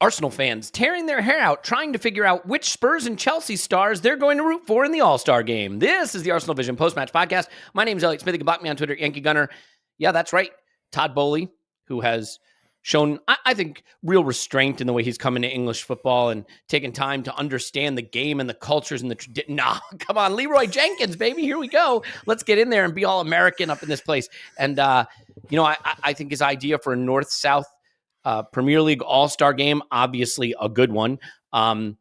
Arsenal fans tearing their hair out trying to figure out which Spurs and Chelsea stars they're going to root for in the All-Star game. This is the ArsenalVision Post-Match Podcast. My name is Elliot Smith. You can block me on Twitter, Yankee Gunner. Yeah, that's right. Todd Boehly, who has shown, I think, real restraint in the way he's come into English football and taken time to understand the game and the cultures and the tradition. Nah, come on, Leroy Jenkins, baby. Here we go. Let's get in there and be all American up in this place. And, I think his idea for a North-South Premier League All-Star game, obviously a good one. And,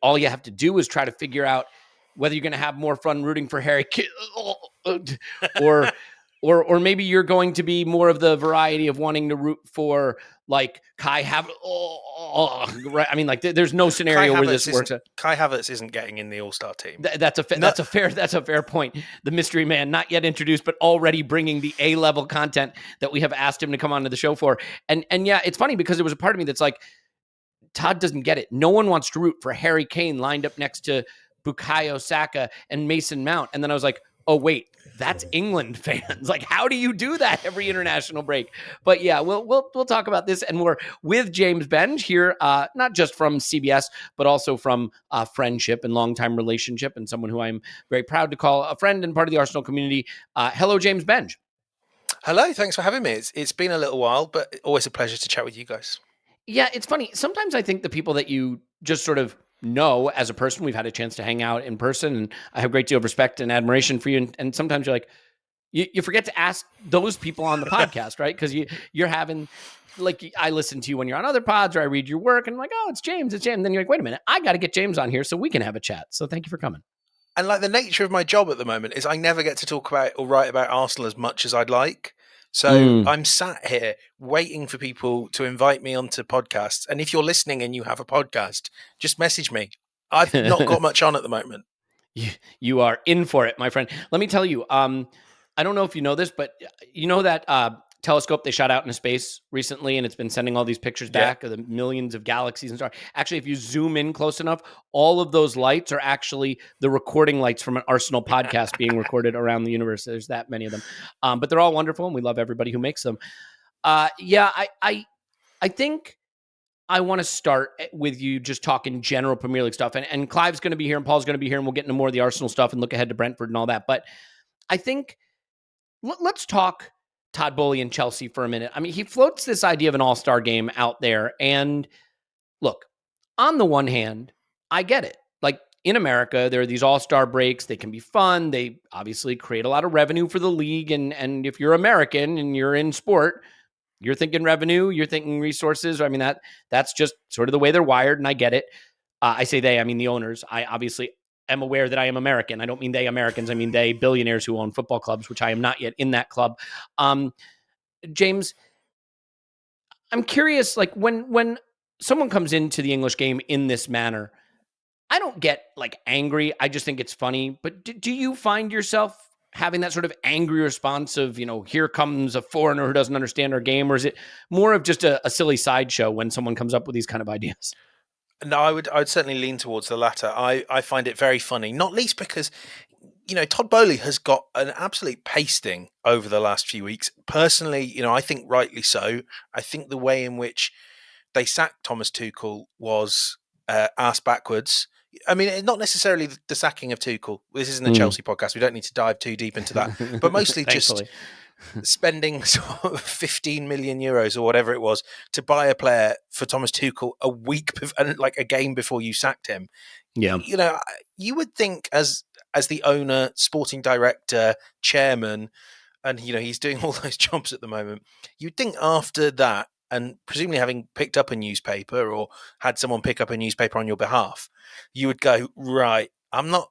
all you have to do is try to figure out whether you're going to have more fun rooting for Harry or maybe you're going to be more of the variety of wanting to root for like Kai Havertz. Right? I mean, like there's no scenario where this works. Kai Havertz isn't getting in the All-Star team. That's a fair point. The mystery man, not yet introduced, but already bringing the A-level content that we have asked him to come onto the show for. And yeah, it's funny because there was a part of me that's like, Todd doesn't get it. No one wants to root for Harry Kane lined up next to Bukayo Saka and Mason Mount. And then I was like, oh, wait, that's England fans. Like, how do you do that every international break? But yeah, we'll talk about this and more with James Benge here, not just from CBS, but also from friendship and longtime relationship and someone who I'm very proud to call a friend and part of the Arsenal community. Hello, James Benge. Hello, thanks for having me. It's been a little while, but always a pleasure to chat with you guys. Yeah, it's funny. Sometimes I think the people that you just sort of know as a person, we've had a chance to hang out in person, and I have a great deal of respect and admiration for you. And sometimes you're like, you forget to ask those people on the podcast, right? Because you're having, like, I listen to you when you're on other pods or I read your work and I'm like, oh, it's James. And then you're like, wait a minute, I got to get James on here so we can have a chat. So thank you for coming. And like the nature of my job at the moment is I never get to talk about or write about Arsenal as much as I'd like. So I'm sat here waiting for people to invite me onto podcasts. And if you're listening and you have a podcast, just message me. I've not got much on at the moment. You are in for it, my friend. Let me tell you, I don't know if you know this, but you know that telescope they shot out into space recently, and it's been sending all these pictures back of the millions of galaxies and stars. Actually, if you zoom in close enough, all of those lights are actually the recording lights from an Arsenal podcast being recorded around the universe. There's that many of them, but they're all wonderful, and we love everybody who makes them. I think I want to start with you just talking general Premier League stuff, and Clive's going to be here, and Paul's going to be here, and we'll get into more of the Arsenal stuff and look ahead to Brentford and all that. But I think let's talk Todd Boehly and Chelsea for a minute. I mean, he floats this idea of an all-star game out there. And look, on the one hand, I get it. Like in America, there are these all-star breaks. They can be fun. They obviously create a lot of revenue for the league. And if you're American and you're in sport, you're thinking revenue, you're thinking resources. I mean, that's just sort of the way they're wired. And I get it. I say they, I mean the owners. I obviously am aware that I am American. I don't mean they Americans. I mean they billionaires who own football clubs, which I am not yet in that club. James, I'm curious, like when someone comes into the English game in this manner, I don't get like angry. I just think it's funny. But do you find yourself having that sort of angry response of, here comes a foreigner who doesn't understand our game? Or is it more of just a silly sideshow when someone comes up with these kind of ideas? No, I would certainly lean towards the latter. I find it very funny, not least because, Todd Boehly has got an absolute pasting over the last few weeks. Personally, I think rightly so. I think the way in which they sacked Thomas Tuchel was ass backwards. I mean, not necessarily the sacking of Tuchel. This isn't a Chelsea podcast. We don't need to dive too deep into that. But mostly just spending sort of 15 million euros or whatever it was to buy a player for Thomas Tuchel a week, like a game before you sacked him. Yeah. You would think as the owner, sporting director, chairman, and, he's doing all those jobs at the moment, you'd think after that, and presumably having picked up a newspaper or had someone pick up a newspaper on your behalf, you would go, right, I'm not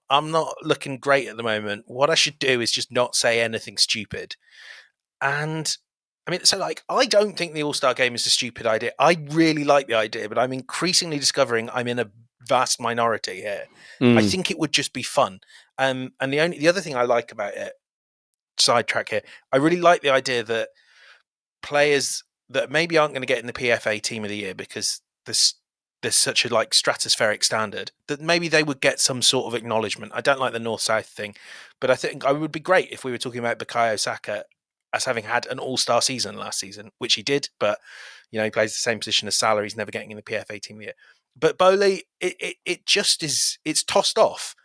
looking great at the moment. What I should do is just not say anything stupid. And I mean, so like, I don't think the All-Star game is a stupid idea. I really like the idea, but I'm increasingly discovering I'm in a vast minority here. I think it would just be fun. And the other thing I like about it, sidetrack here, I really like the idea that players that maybe aren't going to get in the PFA Team of the Year because there's such a like stratospheric standard, that maybe they would get some sort of acknowledgement. I don't like the North-South thing, but I think it would be great if we were talking about Bukayo Saka as having had an all-star season last season, which he did, but he plays the same position as Salah. He's never getting in the PFA team of the year. But Boehly, it just is. It's tossed off.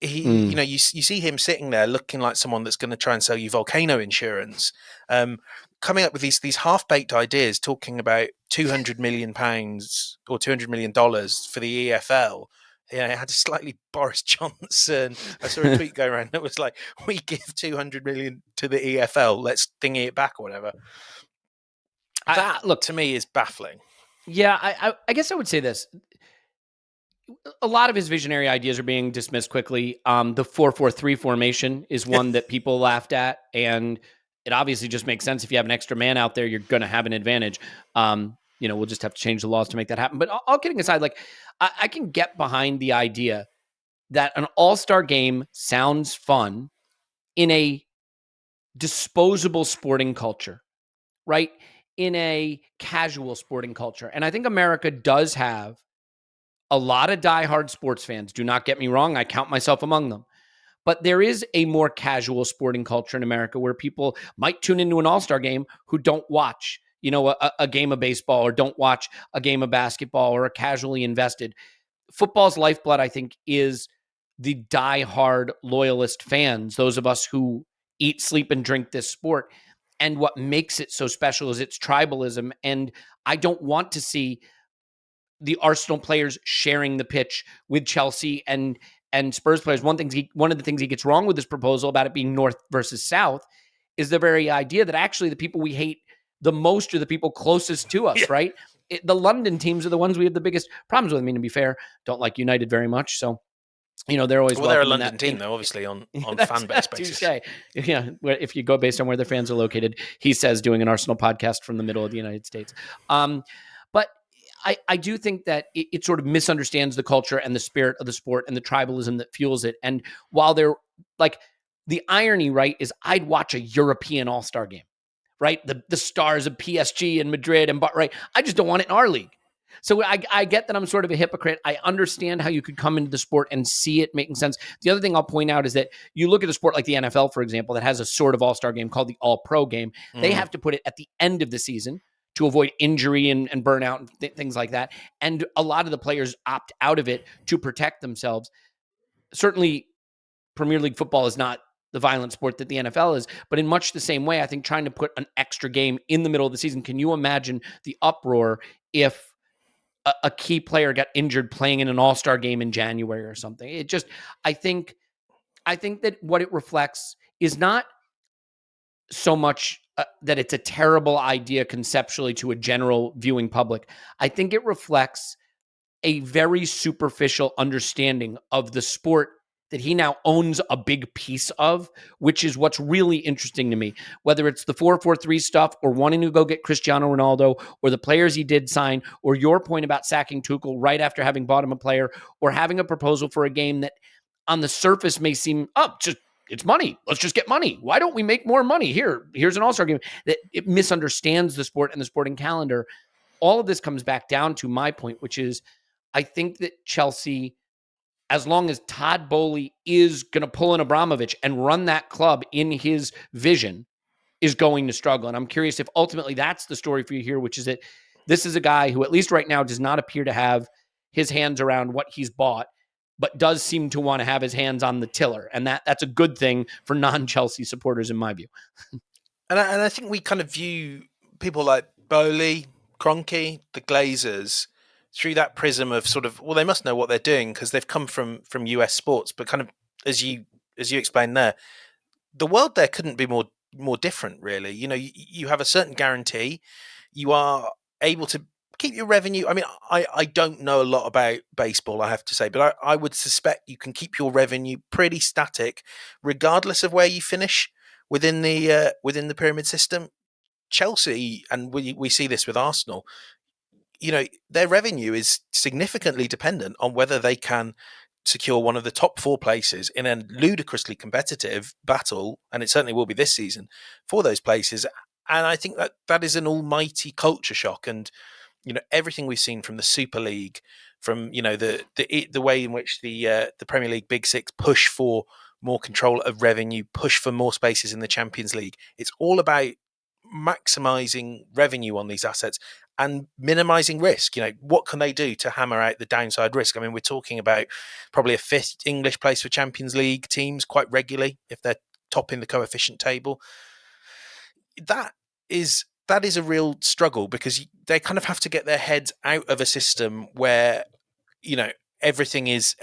He, you see him sitting there looking like someone that's going to try and sell you volcano insurance, coming up with these half-baked ideas, talking about £200 million or $200 million for the EFL. It had a slightly Boris Johnson. I saw a tweet go around that was like, "We give 200 million to the EFL. Let's thingy it back or whatever." That, look, to me, is baffling. Yeah, I guess I would say this. A lot of his visionary ideas are being dismissed quickly. The 4-4-3 formation is one that people laughed at, and it obviously just makes sense. If you have an extra man out there, you're going to have an advantage. We'll just have to change the laws to make that happen. But all kidding aside, like I can get behind the idea that an all-star game sounds fun in a disposable sporting culture, right? In a casual sporting culture. And I think America does have a lot of diehard sports fans. Do not get me wrong. I count myself among them. But there is a more casual sporting culture in America where people might tune into an all-star game who don't watch, a game of baseball, or don't watch a game of basketball, or are casually invested. Football's lifeblood, I think, is the diehard loyalist fans, those of us who eat, sleep, and drink this sport. And what makes it so special is its tribalism. And I don't want to see the Arsenal players sharing the pitch with Chelsea and Spurs players. One of the things he gets wrong with this proposal about it being North versus South is the very idea that actually the people we hate the most are the people closest to us, right? The London teams are the ones we have the biggest problems with. I mean, to be fair, don't like United very much, so they're always they're a London team, though, obviously on fan base basis. Yeah, if you go based on where their fans are located, he says doing an Arsenal podcast from the middle of the United States. But I do think that it sort of misunderstands the culture and the spirit of the sport and the tribalism that fuels it. And while they're like, the irony, right, is I'd watch a European all-star game, right? The stars of PSG and Madrid and right. I just don't want it in our league. So I get that I'm sort of a hypocrite. I understand how you could come into the sport and see it making sense. The other thing I'll point out is that you look at a sport like the NFL, for example, that has a sort of all-star game called the All-Pro game. They have to put it at the end of the season to avoid injury and burnout and things like that. And a lot of the players opt out of it to protect themselves. Certainly, Premier League football is not the violent sport that the NFL is, but in much the same way, I think trying to put an extra game in the middle of the season, can you imagine the uproar if a key player got injured playing in an all-star game in January or something? It just, I think that what it reflects is not so much that it's a terrible idea conceptually to a general viewing public. I think it reflects a very superficial understanding of the sport that he now owns a big piece of, which is what's really interesting to me. Whether it's the 4-4-3 stuff, or wanting to go get Cristiano Ronaldo, or the players he did sign, or your point about sacking Tuchel right after having bought him a player, or having a proposal for a game that on the surface may seem, it's money. Let's just get money. Why don't we make more money? Here's an all-star game. That it misunderstands the sport and the sporting calendar. All of this comes back down to my point, which is I think that Chelsea, as long as Todd Boehly is going to pull in Abramovich and run that club in his vision, is going to struggle. And I'm curious if ultimately that's the story for you here, which is that this is a guy who, at least right now, does not appear to have his hands around what he's bought, but does seem to want to have his hands on the tiller. And that's a good thing for non-Chelsea supporters, in my view. And I think we kind of view people like Boehly, Kroenke, the Glazers, through that prism of sort of, well, they must know what they're doing because they've come from US sports. But kind of, as you explained there, the world there couldn't be more different, really. You have a certain guarantee. You are able to keep your revenue. I mean, I don't know a lot about baseball, I have to say, but I would suspect you can keep your revenue pretty static, regardless of where you finish within the pyramid system. Chelsea, and we see this with Arsenal, their revenue is significantly dependent on whether they can secure one of the top 4 places in a ludicrously competitive battle, and it certainly will be this season, for those places. And I think that is an almighty culture shock. And everything we've seen from the Super League, from the way in which the Premier League Big Six push for more control of revenue, push for more spaces in the Champions League. It's all about maximizing revenue on these assets and minimizing risk. What can they do to hammer out the downside risk? I mean, we're talking about probably a fifth English place for Champions League teams quite regularly if they're topping the coefficient table. That is a real struggle, because they kind of have to get their heads out of a system where everything is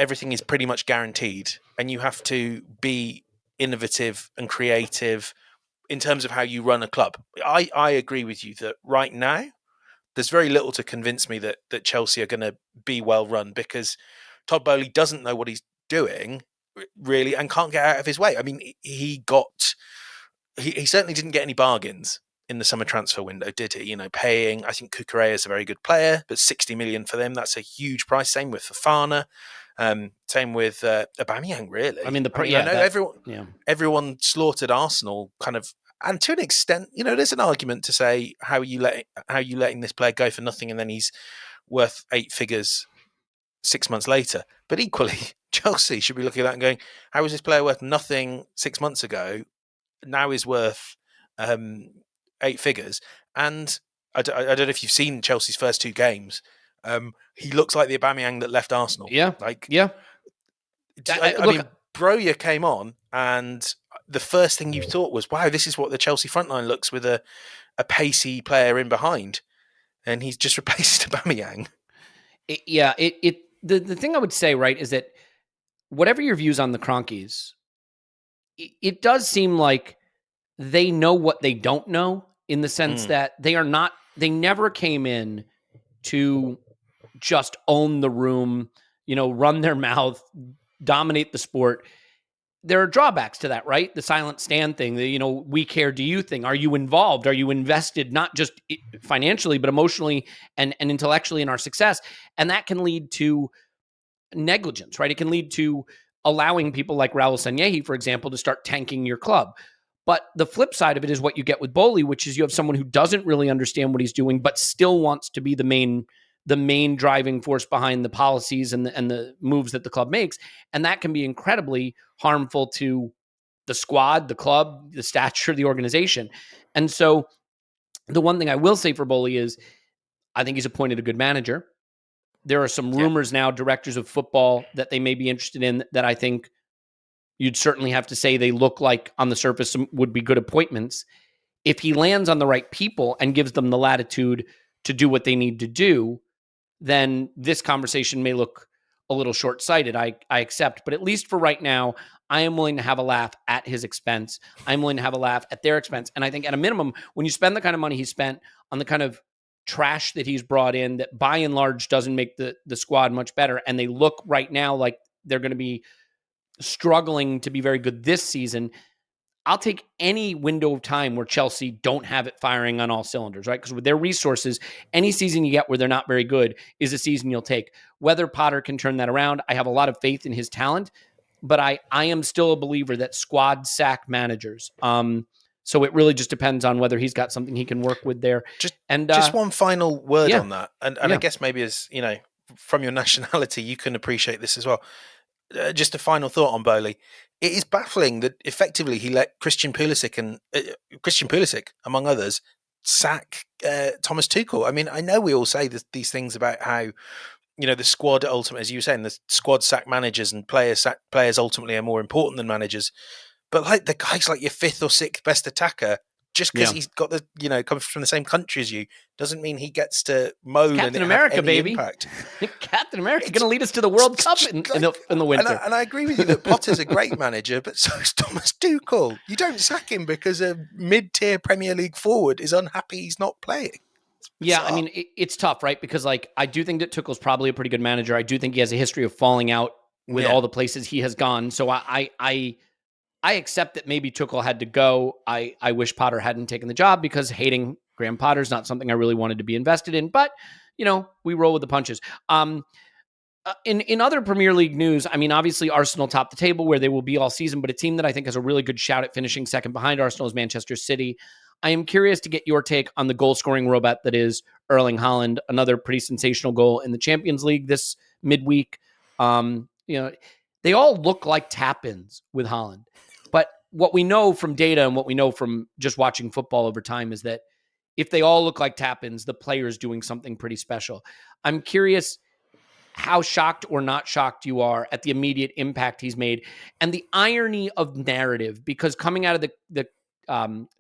pretty much guaranteed, and you have to be innovative and creative in terms of how you run a club. I agree with you that right now there's very little to convince me that Chelsea are going to be well run, because Todd Boehly doesn't know what he's doing really and can't get out of his way. I mean, he certainly didn't get any bargains in the summer transfer window, did he? Paying, I think Cucurella is a very good player, but 60 million for them, that's a huge price. Same with Fofana. Same with Aubameyang, really. I know everyone slaughtered Arsenal kind of, and to an extent, there's an argument to say how are you letting this player go for nothing and then he's worth 8 figures 6 months later. But equally, Chelsea should be looking at that and going, how was this player worth nothing 6 months ago? Now is worth 8 figures. And I don't know if you've seen Chelsea's first 2 games. He looks like the Aubameyang that left Arsenal. Yeah. I mean, Broja came on, and the first thing you thought was, wow, this is what the Chelsea front line looks with a pacey player in behind. And he's just replaced Aubameyang. The thing I would say, right, is that whatever your views on the Kroenkes, it does seem like they know what they don't know, in the sense that they never came in to just own the room, run their mouth, dominate the sport. There are drawbacks to that, right? The silent stand thing, the, we care, do you thing? Are you involved? Are you invested, not just financially, but emotionally and intellectually in our success? And that can lead to negligence, right? It can lead to allowing people like Raul Sanllehi, for example, to start tanking your club. But the flip side of it is what you get with Boehly, which is you have someone who doesn't really understand what he's doing, but still wants to be the main driving force behind the policies and the moves that the club makes. And that can be incredibly harmful to the squad, the club, the stature of the organization. And so the one thing I will say for Boehly is I think he's appointed a good manager. There are some rumors now, directors of football, that they may be interested in, that I think you'd certainly have to say they look like on the surface would be good appointments. If he lands on the right people and gives them the latitude to do what they need to do, then this conversation may look a little short-sighted. I accept, but at least for right now, I am willing to have a laugh at his expense. I'm willing to have a laugh at their expense. And I think at a minimum, when you spend the kind of money he spent on the kind of trash that he's brought in, that by and large doesn't make the squad much better, and they look right now like they're going to be struggling to be very good this season, I'll take any window of time where Chelsea don't have it firing on all cylinders, right? Because with their resources, any season you get where they're not very good is a season you'll take. Whether Potter can turn that around, I have a lot of faith in his talent, but I am still a believer that squad sack managers. So it really just depends on whether he's got something he can work with there. Just one final word on that. And I guess maybe as, from your nationality, you can appreciate this as well. Just a final thought on Boehly. It is baffling that effectively he let Christian Pulisic, among others, sack Thomas Tuchel. I mean, I know we all say these things about how, the squad ultimately, as you were saying, the squad sack managers and players ultimately are more important than managers. But like the guy's like your 5th or 6th best attacker, just because he's got comes from the same country as you, doesn't mean he gets to moan Captain and America, have any baby. impact. Captain America going to lead us to the World Cup in the winter. And I agree with you that Potter's a great manager, but so is Thomas Tuchel. You don't sack him because a mid-tier Premier League forward is unhappy he's not playing. Yeah, I mean, it's tough, right? Because I do think that Tuchel's probably a pretty good manager. I do think he has a history of falling out with all the places he has gone. So I accept that maybe Tuchel had to go. I wish Potter hadn't taken the job, because hating Graham Potter is not something I really wanted to be invested in. But, we roll with the punches. In other Premier League news, I mean, obviously Arsenal topped the table where they will be all season, but a team that I think has a really good shout at finishing second behind Arsenal is Manchester City. I am curious to get your take on the goal-scoring robot that is Erling Haaland, another pretty sensational goal in the Champions League this midweek. they all look like tap-ins with Haaland. But what we know from data and what we know from just watching football over time is that if they all look like tap-ins, the player is doing something pretty special. I'm curious how shocked or not shocked you are at the immediate impact he's made and the irony of narrative, because coming out of the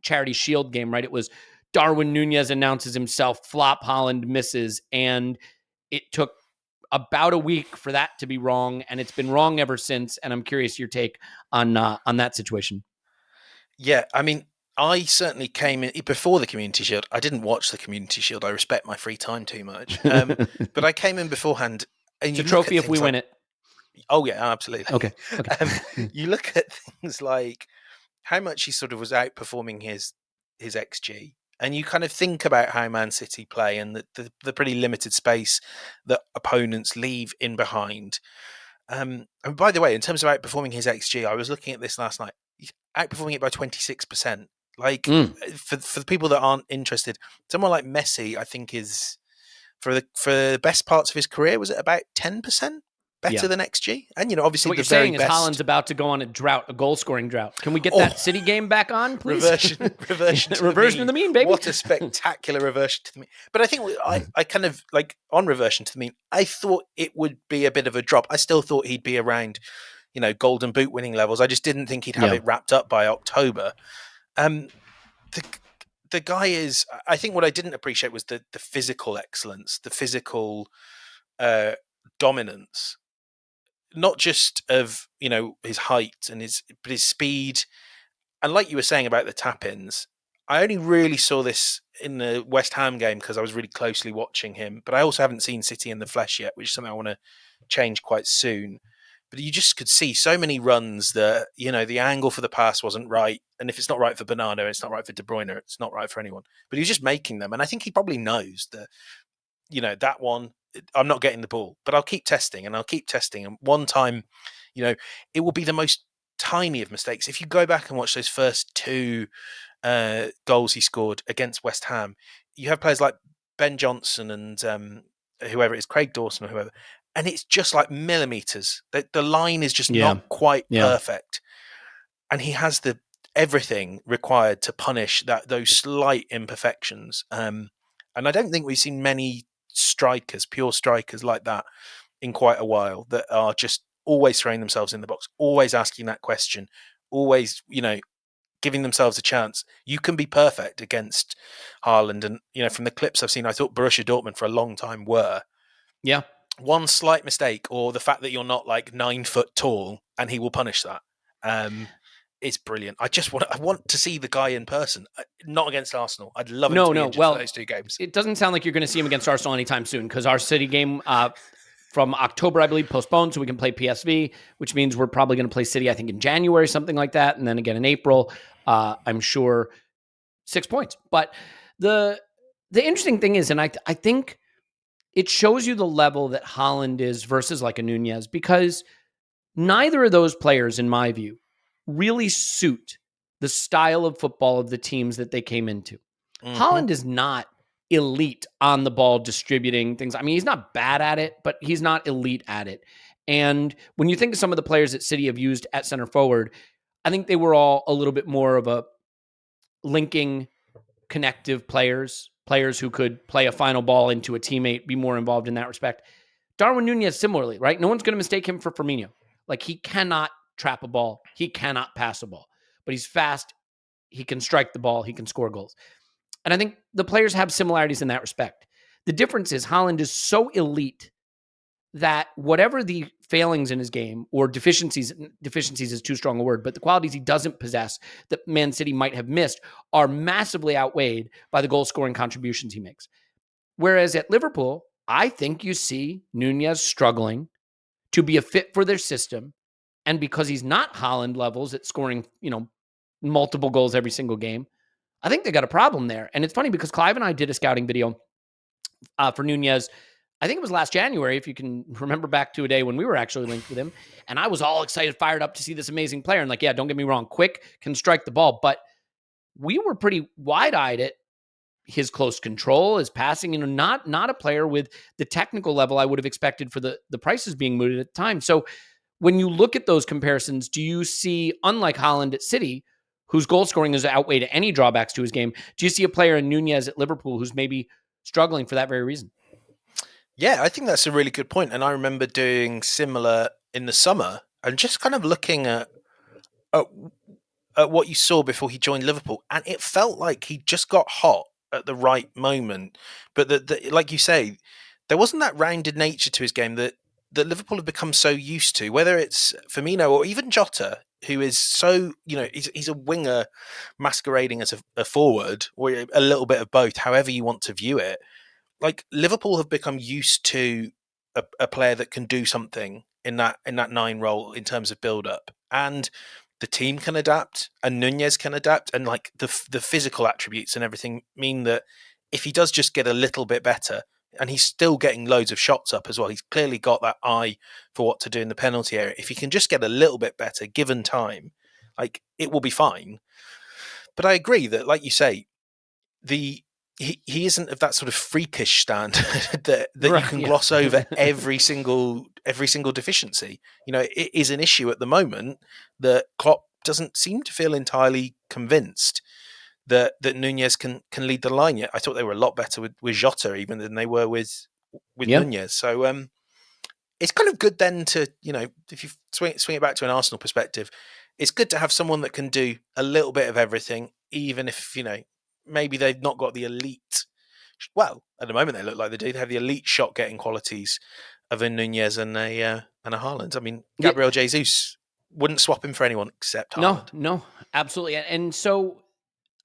Charity Shield game, right, it was Darwin Nunez announces himself, flop, Haaland misses, and it took about a week for that to be wrong, and it's been wrong ever since. And I'm curious your take on that situation. Yeah, I mean, I certainly came in before the Community Shield. I didn't watch the Community Shield. I respect my free time too much. But I came in beforehand. And it's a trophy if we win it. Oh, yeah, absolutely. Okay. You look at things like how much he sort of was outperforming his XG. And you kind of think about how Man City play and the pretty limited space that opponents leave in behind. And by the way, in terms of outperforming his XG, I was looking at this last night. He's outperforming it by 26%. Like for the people that aren't interested, someone like Messi, I think, is for the best parts of his career, was it about 10% better than XG? And obviously, so what you're saying is Haaland's about to go on a goal scoring drought. Can we get that City game back on, please? Reversion to the mean, baby. What a spectacular reversion to the mean. But I think I kind of like on reversion to the mean. I thought it would be a bit of a drop. I still thought he'd be around, Golden Boot winning levels. I just didn't think he'd have it wrapped up by October. The guy is. I think what I didn't appreciate was the physical excellence, the physical dominance. Not just of his height and but his speed, and like you were saying about the tap-ins, I only really saw this in the West Ham game because I was really closely watching him. But I also haven't seen City in the flesh yet, which is something I want to change quite soon. But you just could see so many runs that the angle for the pass wasn't right, and if it's not right for Bernardo, it's not right for De Bruyne, it's not right for anyone. But he's just making them, and I think he probably knows that that one. I'm not getting the ball, but I'll keep testing and I'll keep testing. And one time, it will be the most tiny of mistakes. If you go back and watch those first two goals he scored against West Ham, you have players like Ben Johnson and whoever it is, Craig Dawson or whoever, and it's just like millimeters. The line is just not quite perfect. And he has everything required to punish those slight imperfections. And I don't think we've seen many pure strikers like that in quite a while, that are just always throwing themselves in the box, always asking that question, always, giving themselves a chance. You can be perfect against Haaland. And, from the clips I've seen, I thought Borussia Dortmund for a long time were. Yeah. One slight mistake or the fact that you're not like 9 foot tall and he will punish that. It's brilliant. I want to see the guy in person, not against Arsenal. I'd love him to be injured for those two games. It doesn't sound like you're going to see him against Arsenal anytime soon, because our City game from October, I believe, postponed, so we can play PSV, which means we're probably going to play City, I think, in January, something like that, and then again in April. I'm sure 6 points. But the interesting thing is, and I think it shows you the level that Haaland is versus like a Nunez, because neither of those players, in my view, really suit the style of football of the teams that they came into. Mm-hmm. Haaland is not elite on the ball distributing things. I mean, he's not bad at it, but he's not elite at it. And when you think of some of the players that City have used at center forward, I think they were all a little bit more of a linking, connective players who could play a final ball into a teammate, be more involved in that respect. Darwin Nunez, similarly, right? No one's going to mistake him for Firmino. Like, he cannot trap a ball. He cannot pass a ball, but he's fast. He can strike the ball. He can score goals. And I think the players have similarities in that respect. The difference is Haaland is so elite that whatever the failings in his game, or deficiencies is too strong a word, but the qualities he doesn't possess that Man City might have missed are massively outweighed by the goal-scoring contributions he makes. Whereas at Liverpool, I think you see Nunez struggling to be a fit for their system. And because he's not Haaland levels at scoring, multiple goals every single game, I think they got a problem there. And it's funny because Clive and I did a scouting video for Nunez. I think it was last January, if you can remember back to a day when we were actually linked with him. And I was all excited, fired up to see this amazing player. And yeah, don't get me wrong, quick, can strike the ball. But we were pretty wide-eyed at his close control, his passing, not a player with the technical level I would have expected for the prices being mooted at the time. So when you look at those comparisons, do you see, unlike Haaland at City, whose goal scoring is outweighed any drawbacks to his game, do you see a player in Nunez at Liverpool who's maybe struggling for that very reason? Yeah, I think that's a really good point. And I remember doing similar in the summer and just kind of looking at, at what you saw before he joined Liverpool. And it felt like he just got hot at the right moment. But like you say, there wasn't that rounded nature to his game that Liverpool have become so used to, whether it's Firmino or even Jota, who is so, he's a winger masquerading as a forward, or a little bit of both, however you want to view it. Like Liverpool have become used to a player that can do something in that nine role in terms of build up, and the team can adapt, and Nunez can adapt, and like the physical attributes and everything mean that if he does just get a little bit better, and he's still getting loads of shots up as well, he's clearly got that eye for what to do in the penalty area. If he can just get a little bit better, given time, like it will be fine. But I agree that, like you say, he isn't of that sort of freakish standard that right, you can gloss over every single deficiency. It is an issue at the moment that Klopp doesn't seem to feel entirely convinced that Nunez can lead the line yet. I thought they were a lot better with Jota even than they were with Nunez. So it's kind of good then to, if you swing it back to an Arsenal perspective, it's good to have someone that can do a little bit of everything, even if, maybe they've not got the elite. Well, at the moment they look like they do. They have the elite shot-getting qualities of a Nunez and a Haaland. I mean, Gabriel Jesus wouldn't swap him for anyone except Haaland. No, absolutely. And so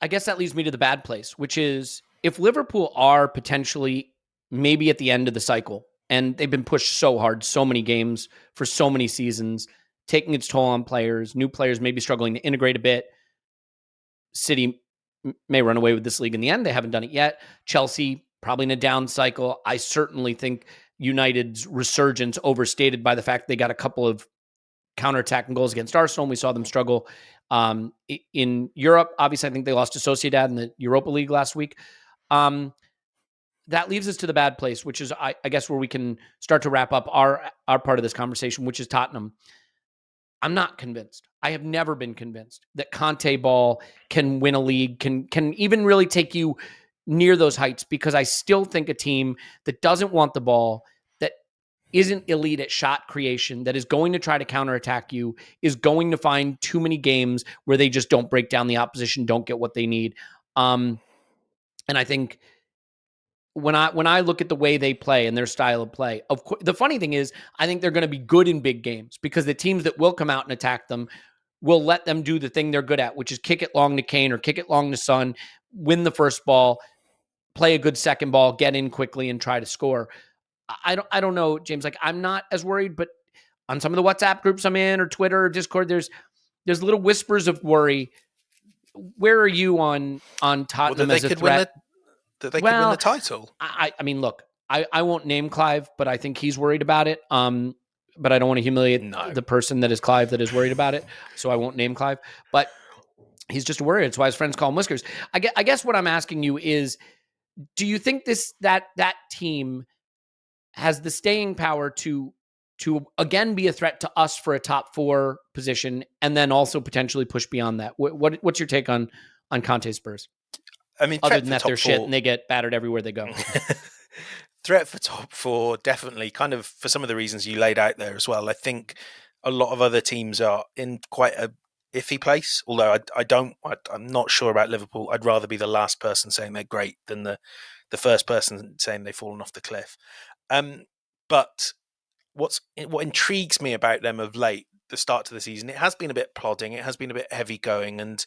I guess that leads me to the bad place, which is if Liverpool are potentially maybe at the end of the cycle, and they've been pushed so hard, so many games for so many seasons, taking its toll on players, new players maybe struggling to integrate a bit. City may run away with this league in the end. They haven't done it yet. Chelsea probably in a down cycle. I certainly think United's resurgence overstated by the fact they got a couple of counterattacking goals against Arsenal. And we saw them struggle in Europe. Obviously, I think they lost to Sociedad in the Europa League last week. That leaves us to the bad place, which is, I guess, where we can start to wrap up our part of this conversation, which is Tottenham. I'm not convinced. I have never been convinced that Conte ball can win a league, can even really take you near those heights, because I still think a team that doesn't want the ball, that isn't elite at shot creation, that is going to try to counterattack you, is going to find too many games where they just don't break down the opposition, don't get what they need. And I think when I look at the way they play and their style of play, of course, the funny thing is, I think they're going to be good in big games, because the teams that will come out and attack them will let them do the thing they're good at, which is kick it long to Kane or kick it long to Son, win the first ball, play a good second ball, get in quickly and try to score. I don't know, James, like I'm not as worried, but on some of the WhatsApp groups I'm in, or Twitter or Discord, there's little whispers of worry. Where are you on Tottenham as a threat? That they could win the title. I mean, look, I won't name Clive, but I think he's worried about it. But I don't want to humiliate the person that is Clive that is worried about it, so I won't name Clive. But he's just worried. That's why his friends call him Whiskers. I guess what I'm asking you is, do you think that team has the staying power to again be a threat to us for a top 4 position, and then also potentially push beyond that? What's your take on Conte Spurs? I mean, other than that, they're shit and they get battered everywhere they go. Threat for top 4, definitely, kind of for some of the reasons you laid out there as well. I think a lot of other teams are in quite a iffy place, although I'm not sure about Liverpool. I'd rather be the last person saying they're great than the first person saying they've fallen off the cliff. But what intrigues me about them of late, the start to the season, it has been a bit plodding, it has been a bit heavy going, and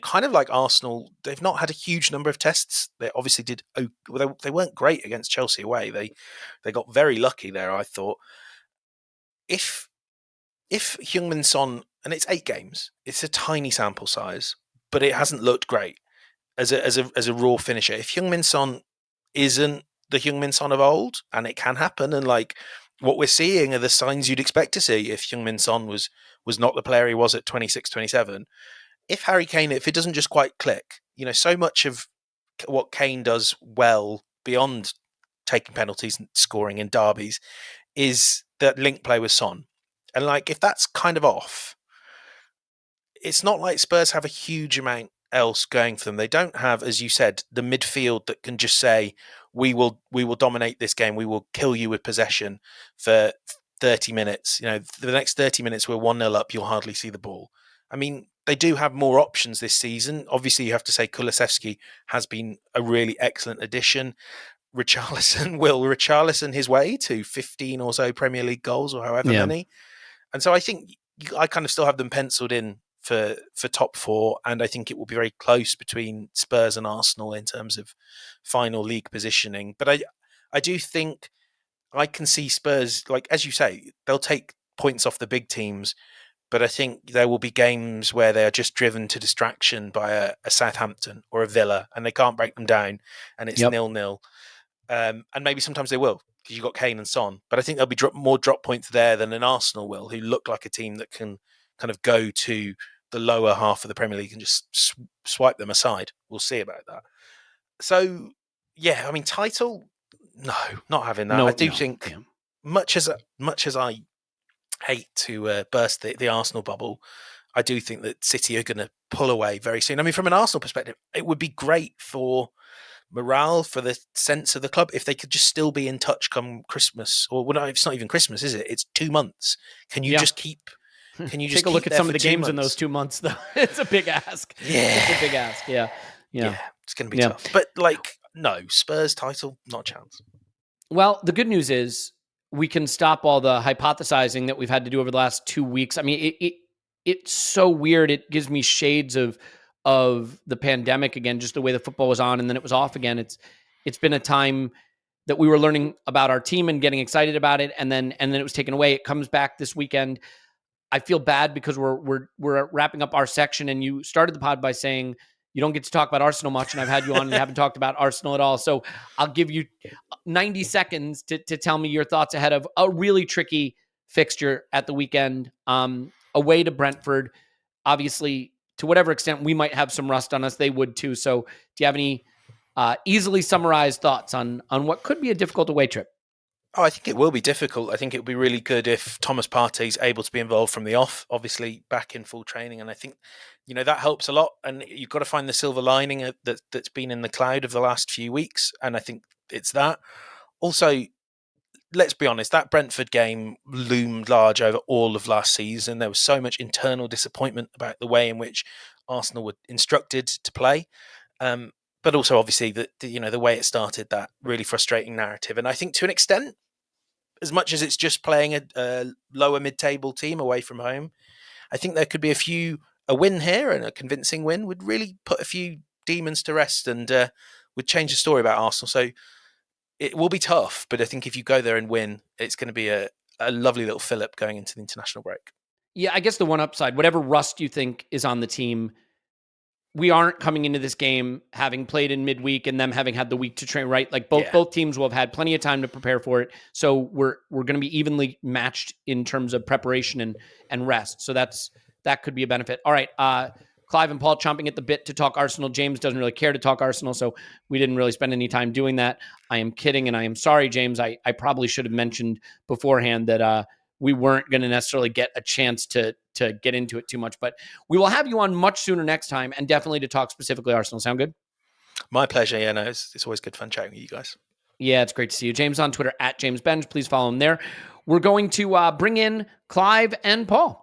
kind of like Arsenal, they've not had a huge number of tests. They obviously did. They weren't great against Chelsea away. They got very lucky there, I thought. If Heung-min Son, and it's 8 games, it's a tiny sample size, but it hasn't looked great as a raw finisher. If Heung-min Son isn't the Heung-min Son of old, and it can happen, and like what we're seeing are the signs you'd expect to see if Heung-min Son was not the player he was at 26, 27. If Harry Kane, if it doesn't just quite click, so much of what Kane does well beyond taking penalties and scoring in derbies is that link play with Son. And like, if that's kind of off, it's not like Spurs have a huge amount else going for them. They don't have, as you said, the midfield that can just say, we will dominate this game. We will kill you with possession for 30 minutes. You know, for the next 30 minutes, we're 1-0 up. You'll hardly see the ball. I mean, they do have more options this season. Obviously, you have to say Kulusevski has been a really excellent addition. Richarlison his way to 15 or so Premier League goals or however many. And so I think I kind of still have them penciled in for top four, and I think it will be very close between Spurs and Arsenal in terms of final league positioning. But I do think I can see Spurs, like as you say, they'll take points off the big teams, but I think there will be games where they are just driven to distraction by a Southampton or a Villa, and they can't break them down, and it's 0-0. And maybe sometimes they will, because you've got Kane and Son. But I think there'll be more drop points there than an Arsenal will, who look like a team that can kind of go to the lower half of the Premier League and just swipe them aside. We'll see about that. So, yeah, I mean, title, no, not having that. I do think, much as I hate to burst the Arsenal bubble, I do think that City are going to pull away very soon. I mean, from an Arsenal perspective, it would be great for morale, for the sense of the club, if they could just still be in touch come Christmas. Or well, no, it's not even Christmas, is it? It's 2 months. Can you just keep? Can you just take a look at some of the games in those 2 months? Though it's a big ask. Yeah, it's a big ask. Yeah. It's going to be tough. But like, no, Spurs title, not a chance. Well, the good news is we can stop all the hypothesizing that we've had to do over the last 2 weeks. I mean, it's so weird. It gives me shades of the pandemic again, just the way the football was on and then it was off again. It's been a time that we were learning about our team and getting excited about it, and then it was taken away. It comes back this weekend. I feel bad because we're wrapping up our section, and you started the pod by saying you don't get to talk about Arsenal much, and I've had you on and you haven't talked about Arsenal at all. So I'll give you 90 seconds to tell me your thoughts ahead of a really tricky fixture at the weekend, away to Brentford. Obviously, to whatever extent we might have some rust on us, they would too. So do you have any easily summarized thoughts on what could be a difficult away trip? Oh, I think it will be difficult. I think it would be really good if Thomas Partey's able to be involved from the off, obviously back in full training. And I think, that helps a lot. And you've got to find the silver lining that's been in the cloud of the last few weeks. And I think it's that. Also, let's be honest, that Brentford game loomed large over all of last season. There was so much internal disappointment about the way in which Arsenal were instructed to play. But also, obviously, the way it started, that really frustrating narrative. And I think to an extent, as much as it's just playing a lower mid-table team away from home, I think there could be a win here, and a convincing win would really put a few demons to rest and would change the story about Arsenal. So it will be tough, but I think if you go there and win, it's going to be a lovely little fillip going into the international break. Yeah, I guess the one upside, whatever rust you think is on the team, we aren't coming into this game having played in midweek and them having had the week to train, right? Like both teams will have had plenty of time to prepare for it. So we're going to be evenly matched in terms of preparation and rest. So that could be a benefit. All right. Clive and Paul chomping at the bit to talk Arsenal. James doesn't really care to talk Arsenal, so we didn't really spend any time doing that. I am kidding, and I am sorry, James. I probably should have mentioned beforehand that we weren't going to necessarily get a chance to get into it too much, but we will have you on much sooner next time, and definitely to talk specifically Arsenal. Sound good? My pleasure. Yeah, no, it's always good fun chatting with you guys. Yeah, it's great to see you. James on Twitter @James Benge. Please follow him there. We're going to bring in Clive and Paul.